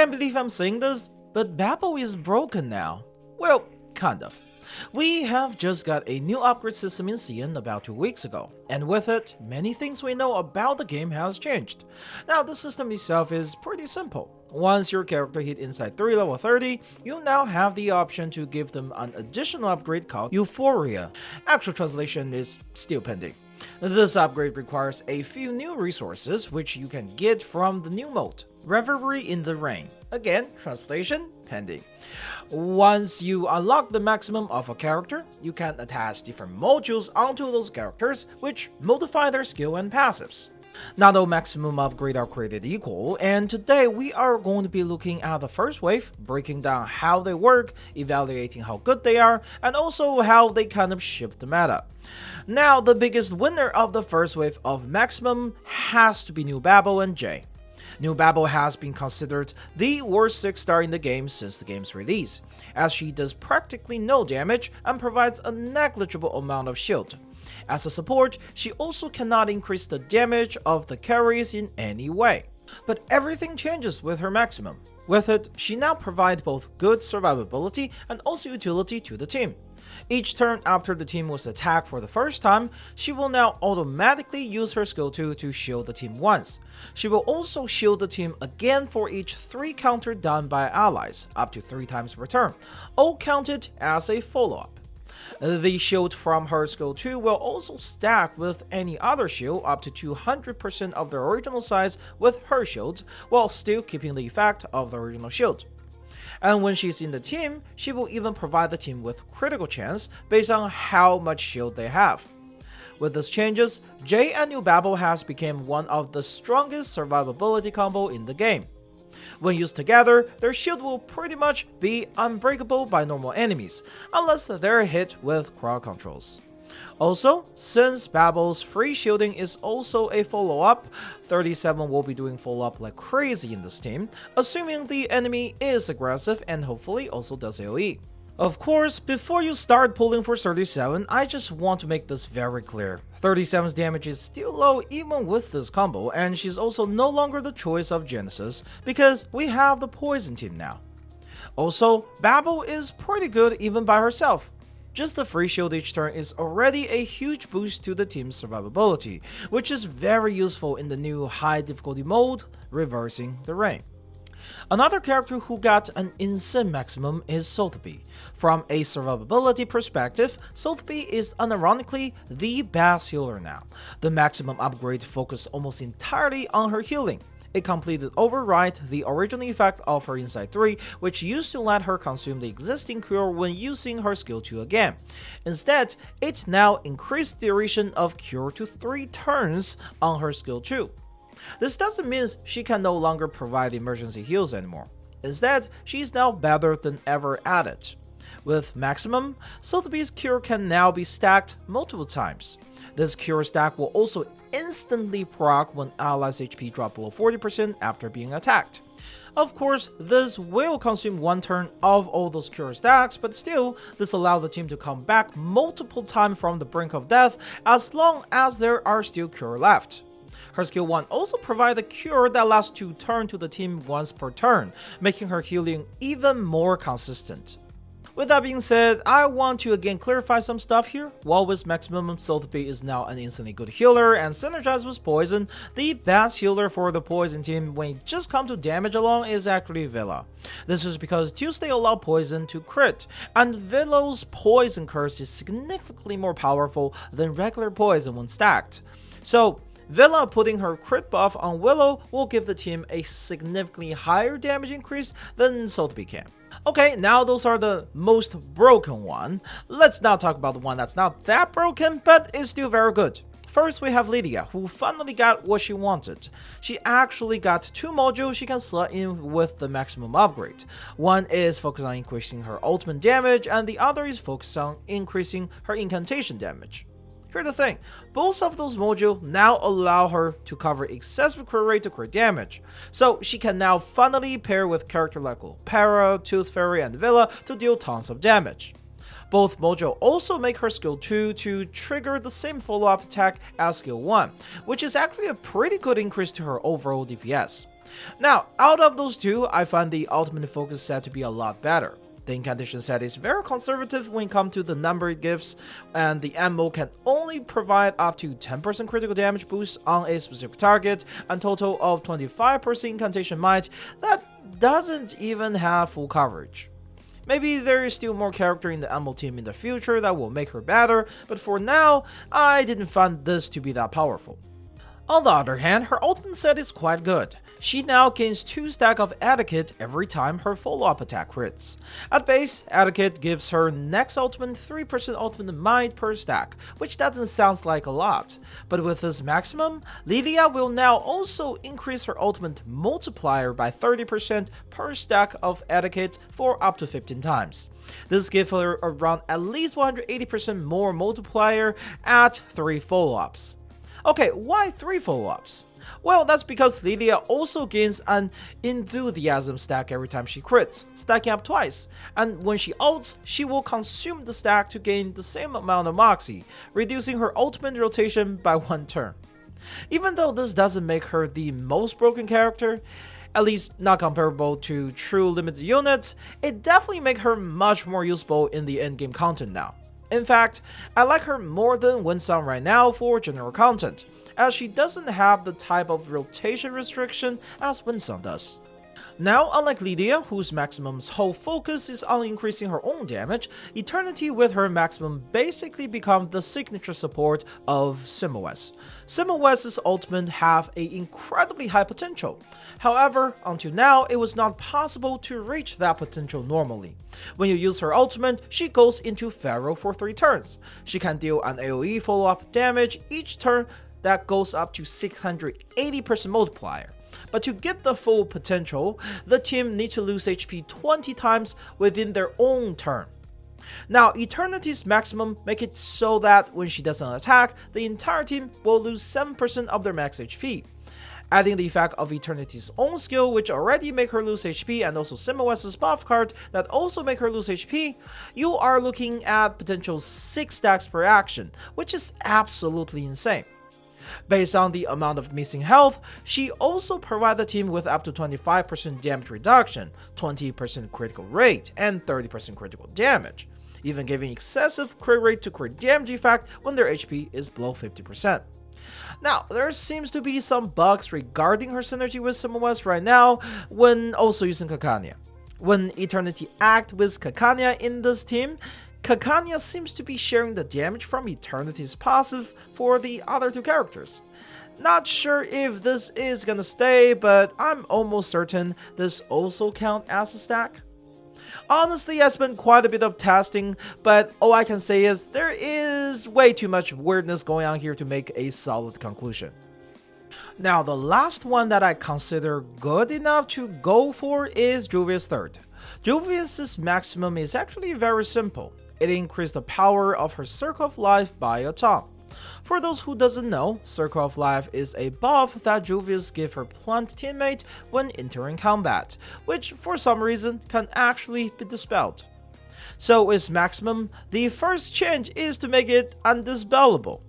Can't believe I'm saying this, but BABEL is broken now. Well, kind of. We have just got a new upgrade system in CN about 2 weeks ago, and with it, many things we know about the game has changed. Now, the system itself is pretty simple. Once your character hit Inside 3 level 30, you now have the option to give them an additional upgrade called Euphoria. Actual translation is still pending. This upgrade requires a few new resources which you can get from the new mode, Reverie in the Rain. Again, translation pending. Once you unlock the maximum of a character, you can attach different modules onto those characters which modify their skill and passives. Not all maximum upgrades are created equal, and today we are going to be looking at the first wave, breaking down how they work, evaluating how good they are, and also how they kind of shift the meta. Now, the biggest winner of the first wave of maximum has to be Newbabel and Jay. Newbabel has been considered the worst 6-star in the game since the game's release, as she does practically no damage and provides a negligible amount of shield. As a support, she also cannot increase the damage of the carries in any way. But everything changes with her maximum. With it, she now provides both good survivability and also utility to the team. Each turn after the team was attacked for the first time, she will now automatically use her skill 2 to shield the team once. She will also shield the team again for each 3 counter done by allies, up to 3 times per turn, all counted as a follow-up. The shield from her skill 2 will also stack with any other shield up to 200% of the original size with her shield, while still keeping the effect of the original shield. And when she's in the team, she will even provide the team with critical chance based on how much shield they have. With these changes, Jay and Newbabel has become one of the strongest survivability combo in the game. When used together, their shield will pretty much be unbreakable by normal enemies, unless they're hit with crowd controls. Also, since BABEL's free shielding is also a follow-up, 37 will be doing follow-up like crazy in this team, assuming the enemy is aggressive and hopefully also does AoE. Of course, before you start pulling for 37, I just want to make this very clear. 37's damage is still low even with this combo, and she's also no longer the choice of Genesis, because we have the Poison team now. Also, BABEL is pretty good even by herself. Just the free shield each turn is already a huge boost to the team's survivability, which is very useful in the new high difficulty mode, Reversing the Rain. Another character who got an insane maximum is Sotheby. From a survivability perspective, Sotheby is unironically the best healer now. The maximum upgrade focused almost entirely on her healing. It completed override the original effect of her Inside 3, which used to let her consume the existing cure when using her skill 2 again. Instead, it now increased the duration of cure to 3 turns on her skill 2. This doesn't mean she can no longer provide emergency heals anymore. Instead, she's now better than ever at it. With maximum, Sotheby's cure can now be stacked multiple times. This cure stack will also instantly proc when allies' HP drop below 40% after being attacked. Of course, this will consume 1 turn of all those cure stacks, but still, this allows the team to come back multiple times from the brink of death as long as there are still cure left. Her skill 1 also provides a cure that lasts 2 turns to the team once per turn, making her healing even more consistent. With that being said, I want to again clarify some stuff here. While with maximum, Sotheby is now an instantly good healer and synergized with Poison, the best healer for the Poison team when it just comes to damage alone is actually Villa. This is because Tuesday allows Poison to crit, and Villa's Poison curse is significantly more powerful than regular Poison when stacked. So, Villa putting her crit buff on Willow will give the team a significantly higher damage increase than Sotheby can. Okay, now those are the most broken one. Let's now talk about the one that's not that broken, but is still very good. First, we have Lilya, who finally got what she wanted. She actually got 2 modules she can slot in with the maximum upgrade. One is focused on increasing her ultimate damage, and the other is focused on increasing her incantation damage. Here's the thing, both of those modules now allow her to cover excessive crit rate to crit damage, so she can now finally pair with characters like Para, Tooth Fairy, and Villa to deal tons of damage. Both modules also make her skill 2 to trigger the same follow-up attack as skill 1, which is actually a pretty good increase to her overall DPS. Now, out of those two, I find the ultimate focus set to be a lot better. The incantation set is very conservative when it comes to the number it gives, and the ammo can only provide up to 10% critical damage boost on a specific target, and total of 25% incantation might that doesn't even have full coverage. Maybe there is still more character in the ammo team in the future that will make her better, but for now, I didn't find this to be that powerful. On the other hand, her ultimate set is quite good. She now gains 2 stacks of etiquette every time her follow-up attack crits. At base, etiquette gives her next ultimate 3% ultimate might per stack, which doesn't sound like a lot. But with this maximum, Lilya will now also increase her ultimate multiplier by 30% per stack of etiquette for up to 15 times. This gives her around at least 180% more multiplier at 3 follow-ups. Okay, why 3 follow-ups? Well, that's because Lilya also gains an enthusiasm stack every time she crits, stacking up twice, and when she ults, she will consume the stack to gain the same amount of moxie, reducing her ultimate rotation by 1 turn. Even though this doesn't make her the most broken character, at least not comparable to true limited units, it definitely makes her much more useful in the endgame content now. In fact, I like her more than Winsong right now for general content, as she doesn't have the type of rotation restriction as Winsong does. Now, unlike Lilya, whose maximum's whole focus is on increasing her own damage, Eternity with her maximum basically becomes the signature support of Simawes. Simawes' ultimate have an incredibly high potential. However, until now, it was not possible to reach that potential normally. When you use her ultimate, she goes into Pharaoh for 3 turns. She can deal an AoE follow-up damage each turn that goes up to 680% multiplier. But to get the full potential, the team needs to lose HP 20 times within their own turn. Now, Eternity's maximum make it so that when she doesn't attack, the entire team will lose 7% of their max HP. Adding the effect of Eternity's own skill, which already make her lose HP, and also Simawes' buff card that also make her lose HP, you are looking at potential 6 stacks per action, which is absolutely insane. Based on the amount of missing health, she also provides the team with up to 25% damage reduction, 20% critical rate, and 30% critical damage, even giving excessive crit rate to crit damage effect when their HP is below 50%. Now, there seems to be some bugs regarding her synergy with Simawes right now when also using Kakanya. When Eternity act with Kakanya in this team, Kakanya seems to be sharing the damage from Eternity's passive for the other 2 characters. Not sure if this is gonna stay, but I'm almost certain this also counts as a stack. Honestly, I spent quite a bit of testing, but all I can say is there is way too much weirdness going on here to make a solid conclusion. Now, the last one that I consider good enough to go for is Druvis III. Druvis' maximum is actually very simple. It increased the power of her Circle of Life by a ton. For those who doesn't know, Circle of Life is a buff that Druvis gives her plant teammate when entering combat, which for some reason can actually be dispelled. So its maximum, the first change is to make it undispellable.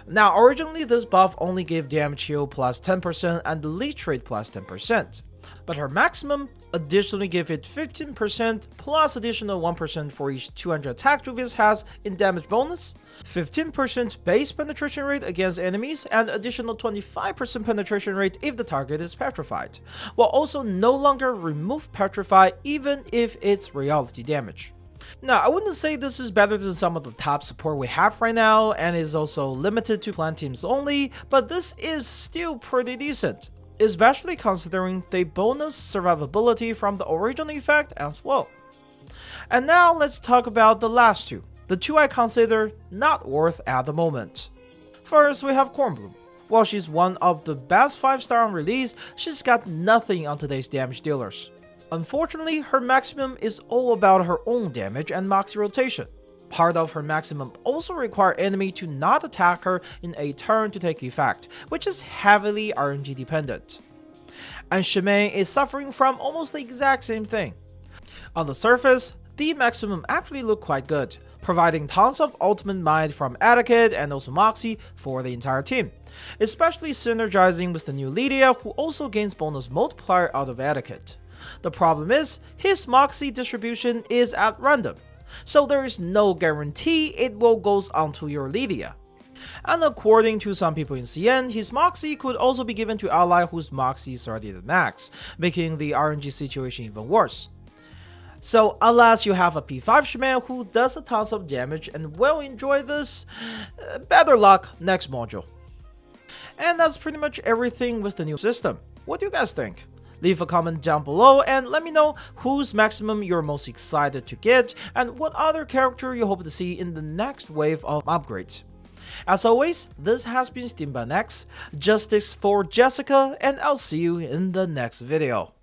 Now, originally this buff only gave damage heal plus 10% and the leech rate plus 10%. But her maximum additionally gave it 15% plus additional 1% for each 200 attack Druvis has in damage bonus, 15% base penetration rate against enemies, and additional 25% penetration rate if the target is petrified, while also no longer remove petrify even if it's reality damage. Now, I wouldn't say this is better than some of the top support we have right now and is also limited to plant teams only, but this is still pretty decent, especially considering the bonus survivability from the original effect as well. And now let's talk about the last 2, the 2 I consider not worth at the moment. First, we have Bkornblumn. While she's one of the best 5-star on release, she's got nothing on today's damage dealers. Unfortunately, her maximum is all about her own damage and moxie rotation. Part of her maximum also requires enemy to not attack her in a turn to take effect, which is heavily RNG dependent. And Shamane is suffering from almost the exact same thing. On the surface, the maximum actually looked quite good. providing tons of ultimate might from Etiquette and also Moxie for the entire team, especially synergizing with the new Lilya, who also gains bonus multiplier out of Etiquette. The problem is, his Moxie distribution is at random, so there is no guarantee it will goes onto your Lilya. And according to some people in CN, his Moxie could also be given to ally whose Moxie is already at max, making the RNG situation even worse. So unless you have a P5 Shamane who does a tons of damage and will enjoy this, better luck next module. And that's pretty much everything with the new system. What do you guys think? Leave a comment down below and let me know whose maximum you're most excited to get and what other character you hope to see in the next wave of upgrades. As always, this has been SteamBunX, Justice for Jessica, and I'll see you in the next video.